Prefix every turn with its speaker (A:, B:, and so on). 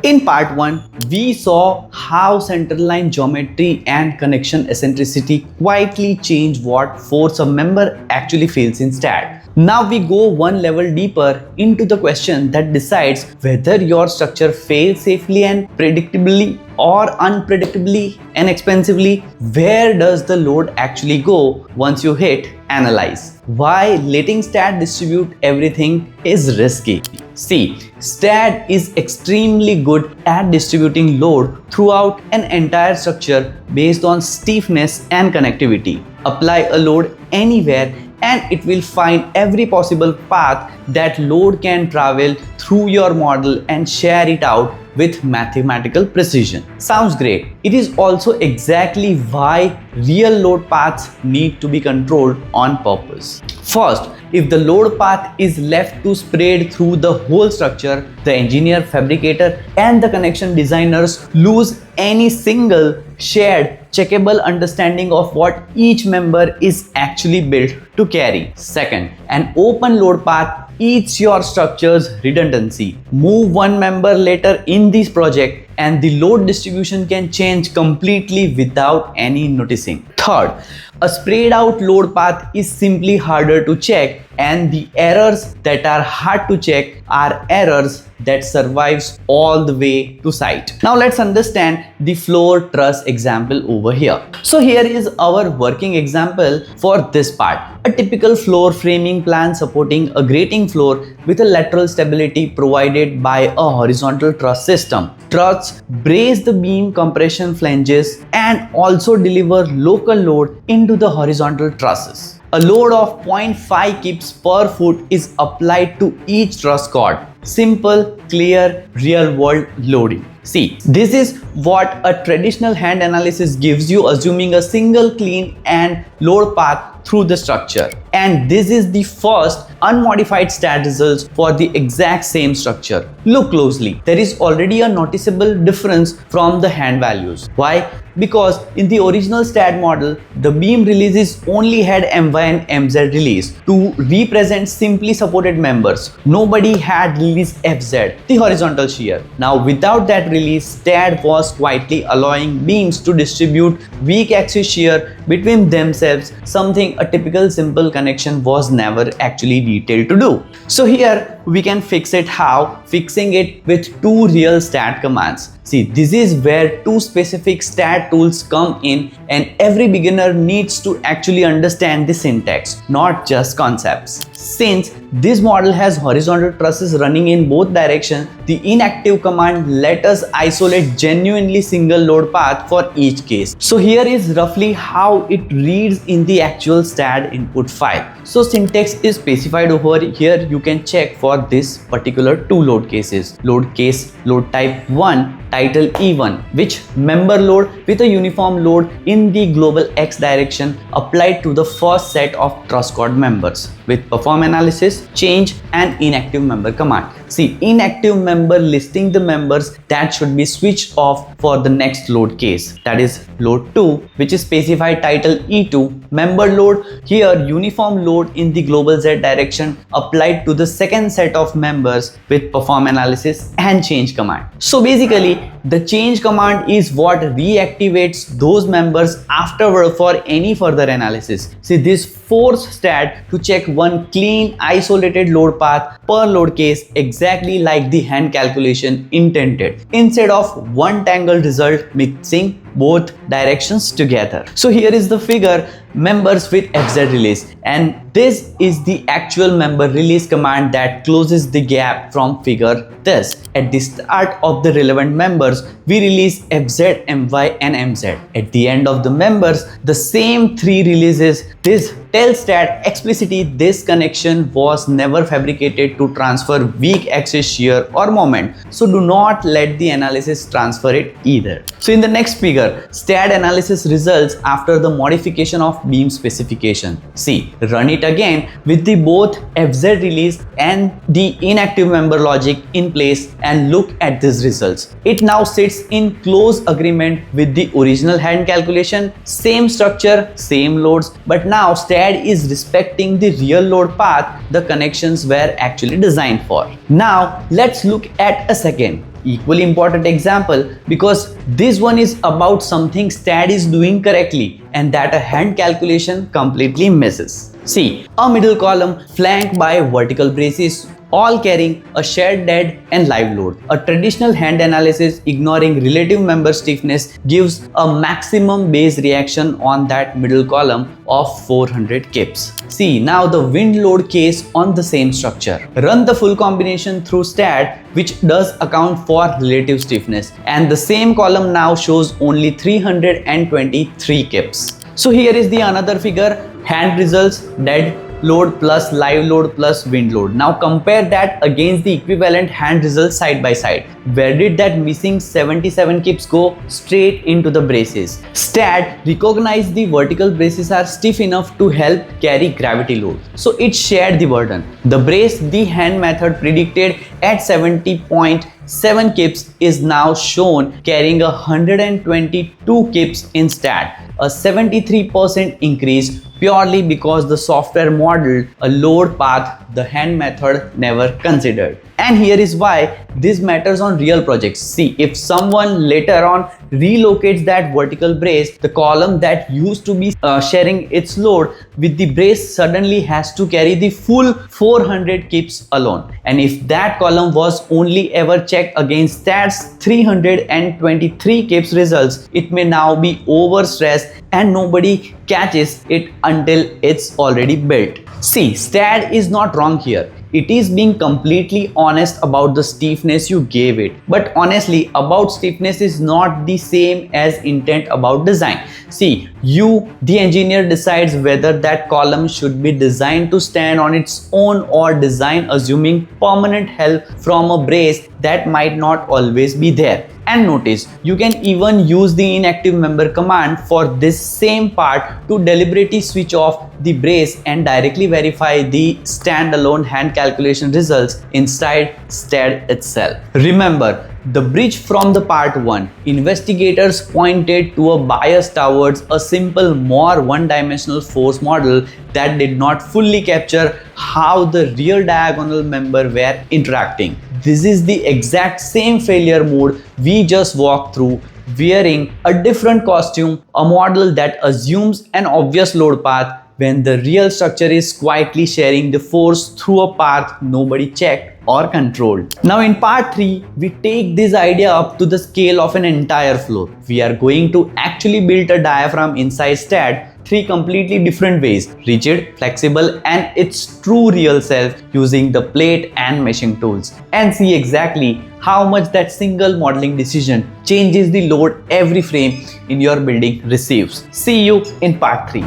A: In part 1, we saw how centerline geometry and connection eccentricity quietly change what force a member actually feels in STAAD. Now we go one level deeper into the question that decides whether your structure fails safely and predictably or unpredictably and expensively. Where does the load actually go once you hit analyze? Why letting STAAD distribute everything is risky. See, STAAD is extremely good at distributing load throughout an entire structure based on stiffness and connectivity. Apply a load anywhere and it will find every possible path that load can travel through your model and share it out with mathematical precision. Sounds great. It is also exactly why real load paths need to be controlled on purpose. First, if the load path is left to spread through the whole structure, the engineer, fabricator, and the connection designers lose any single shared checkable understanding of what each member is actually built to carry. Second, an open load path eats your structure's redundancy. Move one member later in this project and the load distribution can change completely without any noticing. Third, a sprayed out load path is simply harder to check, and the errors that are hard to check are errors that survives all the way to site. Now let's understand the floor truss example over here. So here is our working example for this part. A typical floor framing plan supporting a grating floor with a lateral stability provided by a horizontal truss system. Truss brace the beam compression flanges and also deliver local load into the horizontal trusses. A load of 0.5 kips per foot is applied to each truss cord. Simple, clear, real-world loading. See, this is what a traditional hand analysis gives you, assuming a single clean and load path through the structure. And this is the first unmodified STAAD results for the exact same structure. Look closely. There is already a noticeable difference from the hand values. Why? Because in the original STAAD model, the beam releases only had MY and MZ release to represent simply supported members. Nobody had released FZ, the horizontal shear. Now without that release, STAAD was quietly allowing beams to distribute weak axis shear between themselves, something a typical simple connection was never actually detailed to do. So here we can fix it. How? Fixing it with two real STAAD commands. See, this is where two specific STAAD tools come in, and every beginner needs to actually understand the syntax, not just concepts. Since this model has horizontal trusses running in both directions, the inactive command let us isolate genuinely single load path for each case. So here is roughly how it reads in the actual STAAD input file. So syntax is specified over here. You can check for this particular two load cases. Load case, load type 1, title E1, which member load with a uniform load in the global X direction applied to the first set of truss cord members with perform analysis, change and inactive member command. See, inactive member listing the members that should be switched off for the next load case, that is load 2, which is specified title E2. Member load here, uniform load in the global Z direction applied to the second set of members with perform analysis and change command. So basically the change command is what reactivates those members afterward for any further analysis. See, this forces STAAD to check one clean isolated load path per load case, exactly like the hand calculation intended, instead of one tangled result mixing both directions together. So here is the figure, members with FZ release, and this is the actual member release command that closes the gap from figure this. At the start of the relevant members, we release FZ, MY and MZ. At the end of the members, the same three releases. This tells STAAD explicitly this connection was never fabricated to transfer weak axis shear or moment. So do not let the analysis transfer it either. So in the next figure, STAAD analysis results after the modification of beam specification. See, run it again with the both FZ release and the inactive member logic in place and look at these results. It now sits in close agreement with the original hand calculation, same structure, same loads, but now STAAD STAAD is respecting the real load path the connections were actually designed for. Now let's look at a second equally important example, because this one is about something STAAD is doing correctly and that a hand calculation completely misses. See, a middle column flanked by vertical braces, all carrying a shared dead and live load. A traditional hand analysis ignoring relative member stiffness gives a maximum base reaction on that middle column of 400 Kips. See, now the wind load case on the same structure. Run the full combination through STAAD, which does account for relative stiffness, and the same column now shows only 323 Kips. So here is the another figure, hand results, dead load plus live load plus wind load. Now compare that against the equivalent hand results side by side. Where did that missing 77 Kips go? Straight into the braces. STAAD recognized the vertical braces are stiff enough to help carry gravity load, so it shared the burden. The brace the hand method predicted at 70.7 Kips is now shown carrying 122 Kips in STAAD, a 73% increase purely because the software modeled a load path the hand method never considered. And here is why this matters on real projects. See, if someone later on relocates that vertical brace, the column that used to be sharing its load with the brace suddenly has to carry the full 400 Kips alone. And if that column was only ever checked against STAAD's 323 Kips results, it may now be overstressed and nobody catches it until it's already built. See, STAAD is not wrong here. It is being completely honest about the stiffness you gave it. But honestly, about stiffness is not the same as intent about design. See, you, the engineer, decides whether that column should be designed to stand on its own or design assuming permanent help from a brace that might not always be there. And notice, you can even use the inactive member command for this same part to deliberately switch off the brace and directly verify the standalone hand calculation results inside STAAD itself. Remember, the bridge from the part 1, investigators pointed to a bias towards a simple, more one-dimensional force model that did not fully capture how the real diagonal member were interacting. This is the exact same failure mode we just walked through, wearing a different costume, a model that assumes an obvious load path when the real structure is quietly sharing the force through a path nobody checked or controlled. Now in part 3, we take this idea up to the scale of an entire floor. We are going to actually build a diaphragm inside STAAD 3 completely different ways: rigid, flexible, and its true real self, using the plate and meshing tools, and see exactly how much that single modeling decision changes the load every frame in your building receives. See you in part 3.